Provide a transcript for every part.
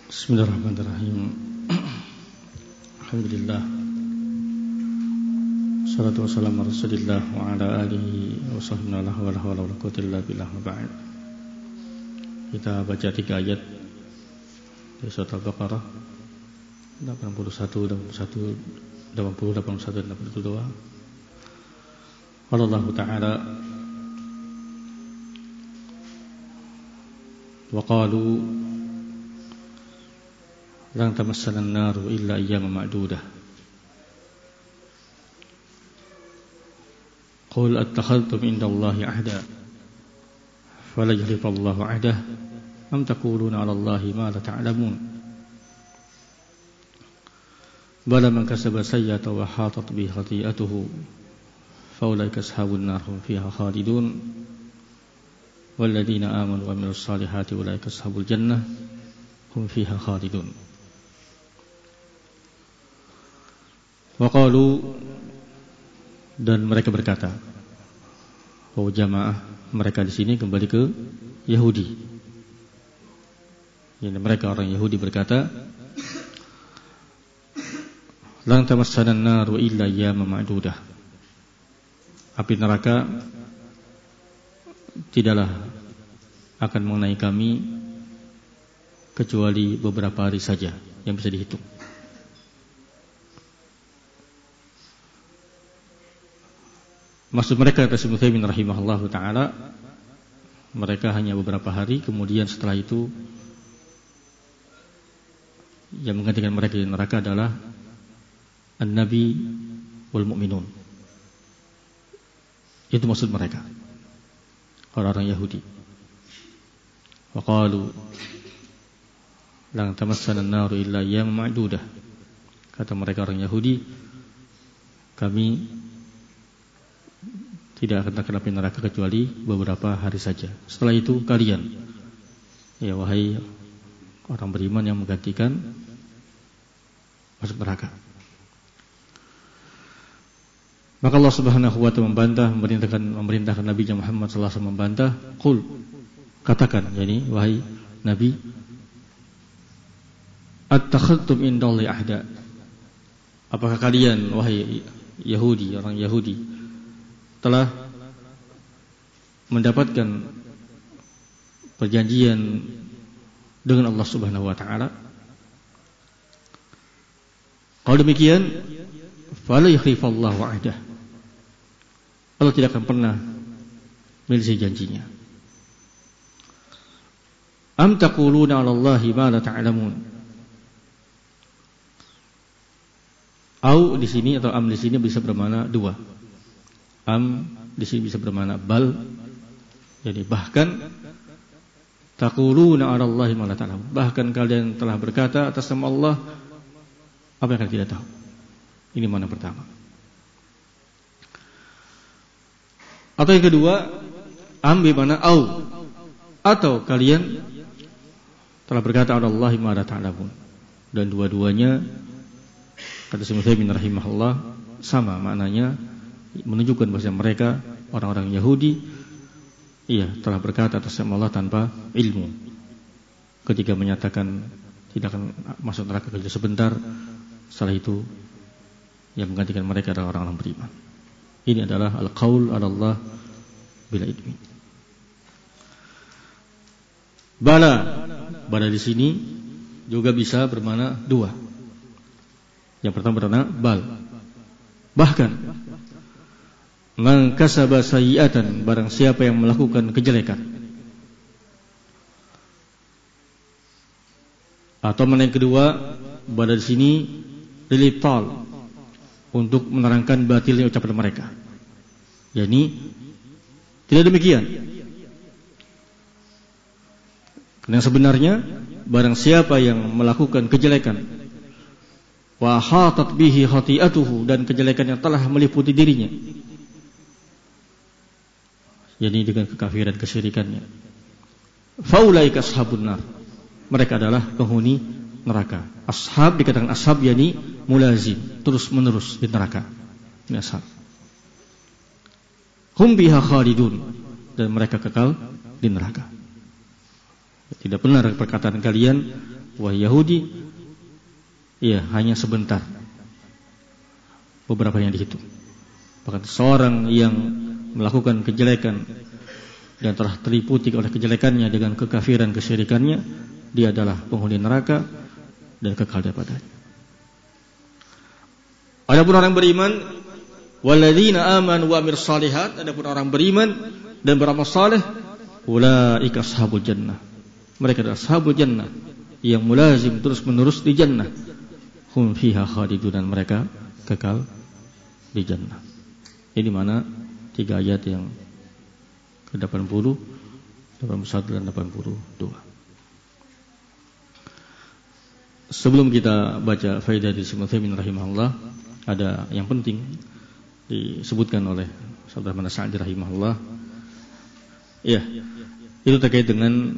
Bismillahirrahmanirrahim. Alhamdulillah. Salatu wassalamu ala Rasulillah wa ala alihi wa sahbihi wa la hawla wa la quwwata illa billah wa ba'd. Kita baca 3 ayat dari surat Al-Baqarah 81, 80, 81 dan 82. Qala Allah Ta'ala wa qalu lan tamassana an-naru illa ayyaman ma'dudah. Qul attakhadhtum indallahi ahda fala yukhlifa-Allahu 'ahdah am taquluna 'ala Allahi ma la ta'lamun. Bala man kasaba sayyi'atan wa hatat bihi khati'atuhu fa ulaika ashabun nar hum fiha khalidun walladzina amanu wa 'amilus salihati ulaika ashabul jannah hum fiha khalidun. Waqalu, dan mereka berkata, bahwa jamaah mereka di sini kembali ke Yahudi. Jadi mereka orang Yahudi berkata, lan tamassana an-naru illa ayyaman ma'dudah. Api neraka tidaklah akan mengenai kami kecuali beberapa hari saja yang bisa dihitung. Maksud mereka, kata Syekh Utsaimin rahimahullahu taala, mereka hanya beberapa hari, kemudian setelah itu yang menggantikan mereka di neraka adalah an-nabi wal mu'minun. Itu maksud mereka, orang-orang Yahudi. Wa qalu lan tamassana an-naru illa ayyaman ma'dudah. Kata mereka orang Yahudi, kami tidak akan terkena api neraka kecuali beberapa hari saja. Setelah itu kalian, ya wahai orang beriman yang menggantikan masuk neraka. Maka Allah Subhanahu wa ta'ala memerintahkan Nabi Muhammad sallallahu alaihi wasallam membantah, qul, katakan, yakni wahai Nabi, attakhadtum indallahi ahda. Apakah kalian wahai Yahudi, orang Yahudi, telah mendapatkan perjanjian dengan Allah Subhanahu wa ta'ala? Kalau demikian, fala yukhlifallahu 'ahdah. Allah tidak akan pernah melisi janjinya. Am taquluna 'ala Allahi ma la ta'lamun. Au di sini atau am di sini bisa bermakna dua. Am di sini bisa bermakna bal, jadi bahkan taquluna 'ala Allahi ma la ta'lamun, bahkan kalian telah berkata atas nama Allah apa yang kalian tidak tahu. Ini makna pertama. Atau yang kedua, am bermakna au, atau kalian telah berkata 'ala Allahi ma la ta'lamun. Dan dua-duanya kata Syekh Utsaimin rahimahullah sama maknanya, menunjukkan bahwa mereka orang-orang Yahudi telah berkata atas nama Allah tanpa ilmu. Ketika menyatakan tidak akan masuk neraka kecuali sebentar, setelah itu yang menggantikan mereka adalah orang-orang beriman. Ini adalah al-qaul 'ala Allah bila ilmi. Bala di sini juga bisa bermakna dua. Yang pertama bermakna bal, bahkan man kasaba sayyi'atan, barang siapa yang melakukan kejelekan. Atau yang kedua, pada di sini lilital, untuk menerangkan batilnya ucapan mereka. Yani tidak demikian. Karena sebenarnya barang siapa yang melakukan kejelekan, wa hatat bihi khati'atuhu, dan kejelekan yang telah meliputi dirinya, jadi dengan kekafiran, kesyirikannya, faulaika ashabun nar, mereka adalah penghuni neraka. Ashab dikatakan ashab, yakni mulazim, terus menerus di neraka. Ini ashab. Hum biha khalidun, dan mereka kekal di neraka. Tidak benar perkataan kalian wahai Yahudi, ya hanya sebentar, beberapa yang dihitung. Bahkan seorang yang melakukan kejelekan dan telah terliputi oleh kejelekannya dengan kekafiran, kesyirikannya, dia adalah penghuni neraka dan kekal daripadanya. Adapun orang beriman, walladzina amanu wa amilus shalihat, adapun orang beriman dan beramal saleh, ulaika ashabul jannah, mereka adalah ashabul jannah yang mulazim terus-menerus di jannah, hum fiha khalidun, dan mereka kekal di jannah. Ini mana 3 ayat yang ke-80, 81 dan 82. Sebelum kita baca faidah dari Syekh Utsaimin rahimahullah, ada yang penting disebutkan oleh Saudara Mana Sa'di rahimahullah. Ya, itu terkait dengan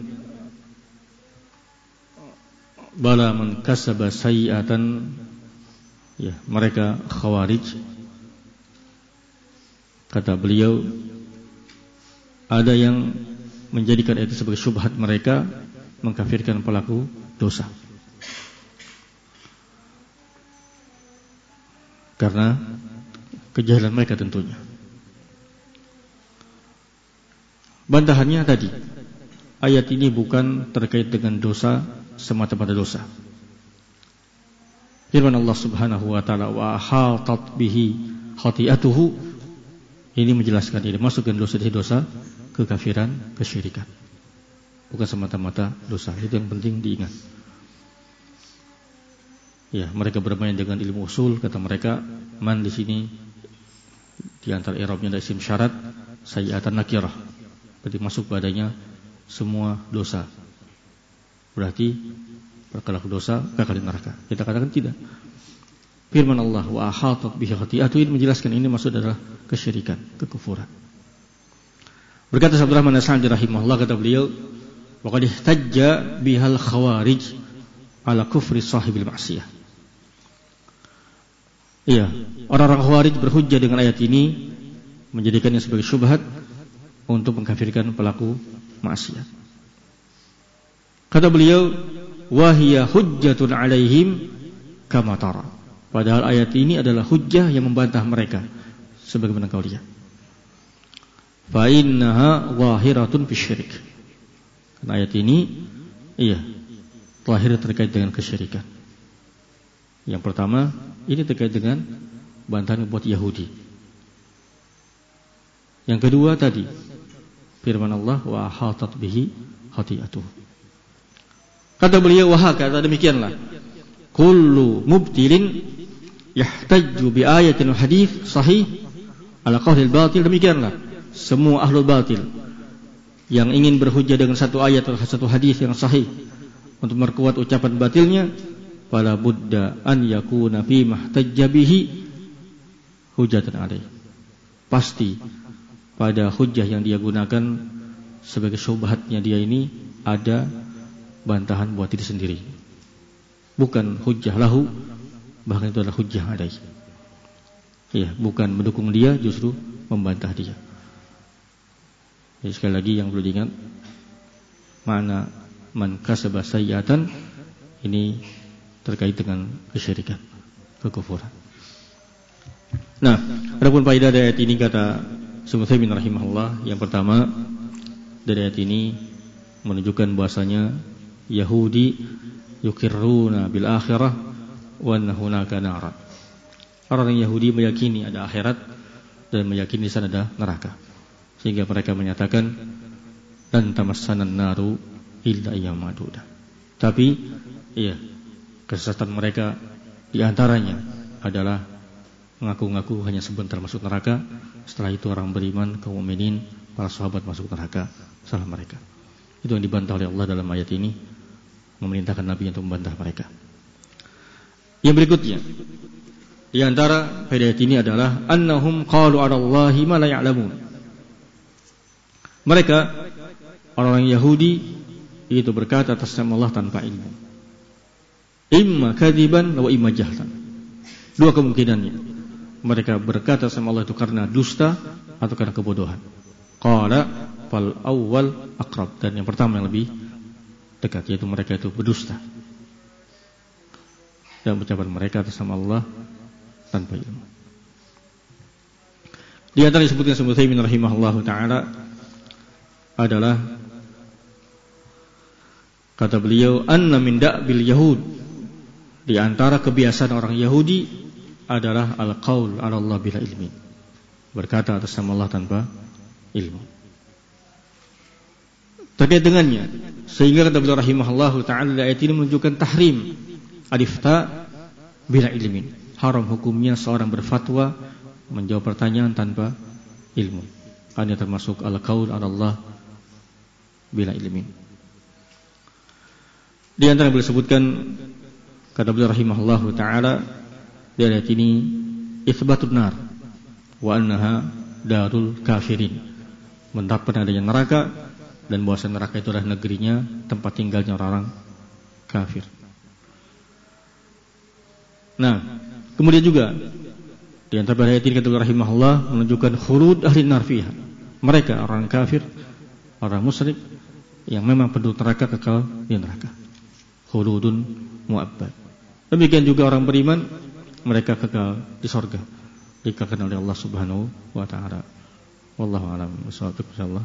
bala man kasaba sayyi'atan, ya, mereka khawarij. Kata beliau, ada yang menjadikan itu sebagai syubhat mereka, mengkafirkan pelaku dosa. Karena kejahilan mereka tentunya. Bantahannya tadi, ayat ini bukan terkait dengan dosa semata-mata dosa. Firman Allah Subhanahu wa taala, wa ahatat bihi khati'atuhu, ini menjelaskan ini masuk ke dosa kekafiran, kesyirikan. Bukan semata-mata dosa. Itu yang penting diingat. Ya, mereka bermain dengan ilmu usul, kata mereka, man di sini di antara i'rabnya ada isim syarat, sayyi'atan nakirah. Berarti masuk padanya semua dosa. Berarti perkara dosa kekal di neraka. Kita katakan tidak. Firman Allah, wa ahatat bihi khati'atuhu, ini menjelaskan ini maksud adalah kesyirikan, kekufuran. Berkata Abdurrahman As-Sa'di rahimahullah, kata beliau, wa qad ihtajja bihal khawarij ala kufri sahibil ma'siyah. Iya, orang-orang khawarij berhujjah dengan ayat ini, menjadikannya sebagai syubhat untuk mengkafirkan pelaku maksiat. Kata beliau, wa hiya hujjatun alaihim kama tara. Padahal ayat ini adalah hujjah yang membantah mereka, sebagaimana kau lihat. Fa innaha zahiratun fisyirik. Karena ayat ini, iya, lahir terkait dengan kesyirikan. Yang pertama, ini terkait dengan bantahan buat Yahudi. Yang kedua tadi, firman Allah, wa ahatat bihi khati'atuhu. Kata beliau, wah, kata demikianlah, kullu mubtilin yahtajju bi ayatin hadits sahih ala qaulil batil. Demikianlah semua ahlul batil yang ingin berhujjah dengan satu ayat atau satu hadis yang sahih untuk memperkuat ucapan batilnya, fala budda an yakuna fi mahtajja bihi hujjatan alaih. Pasti pada hujjah yang dia gunakan sebagai syubhatnya dia ini ada bantahan buat diri sendiri. Bukan hujjah lahu, bahkan itu adalah hujjah alaih. Ya, bukan mendukung dia, justru membantah dia. Jadi sekali lagi yang perlu diingat, makna man kasaba sayyi'atan ini terkait dengan kesyirikan, kekufuran. Nah, adapun faedah dari ayat ini, kata Syekh Utsaimin rahimahullah, yang pertama dari ayat ini menunjukkan bahasanya Yahudi yukirruna bil akhirah wa anna hunaka nara. Orang Yahudi meyakini ada akhirat dan meyakini di sana ada neraka, sehingga mereka menyatakan lan tamassanan naru illa ayyam madudah. Tapi iya, kesesatan mereka di antaranya adalah mengaku-ngaku hanya sebentar masuk neraka, setelah itu orang beriman, kaum mukminin, para sahabat masuk neraka. Salah mereka. Itu yang dibantah oleh Allah dalam ayat ini, memerintahkan Nabi untuk membantah mereka. Yang berikutnya, di antara faedah ayat ini adalah annahum qalu 'ala Allahi ma la ya'lamun. Mereka orang Yahudi itu berkata atas nama Allah tanpa ilmu. Imma kadziban wa imma jahlan. Dua kemungkinannya. Mereka berkata sama Allah itu karena dusta atau karena kebodohan. Qala fal awwal aqrab, dan yang pertama yang lebih dekat, yaitu mereka itu berdusta. dan ucapan mereka atas nama Allah tanpa ilmu. Di antara disebutkan Ibnu Utsaimin rahimahullahu taala adalah kata beliau, anna min da'bil yahud, di antara kebiasaan orang Yahudi adalah al-qaul 'ala Allah bila ilmi, berkata atas nama Allah tanpa ilmu. Terkait dengannya, sehingga kata beliau rahimahullahu taala, ayat ini menunjukkan tahrim al-ifta bila ilmin, haram hukumnya seorang berfatwa menjawab pertanyaan tanpa ilmu. Ini termasuk al-qaul 'ala Allah bila ilmin. Di antara yang beliau sebutkan, kata beliau rahimahullahu taala, di ayat ini itsbatun nar wa annaha darul kafirin, menetapkan adanya neraka dan bahwa neraka itu adalah negerinya, tempat tinggalnya orang kafir. Nah, kemudian juga di antara ayat ini kata beliau rahimahullah menunjukkan khulud ahli nar fiha, mereka orang kafir, orang musyrik yang memang penduduk neraka kekal di neraka, khuludun mu'abbad. Demikian juga orang beriman, mereka kekal di surga, dikalkan oleh Allah Subhanahu wa taala. Wallahu a'lam bishawab. Insyaallah.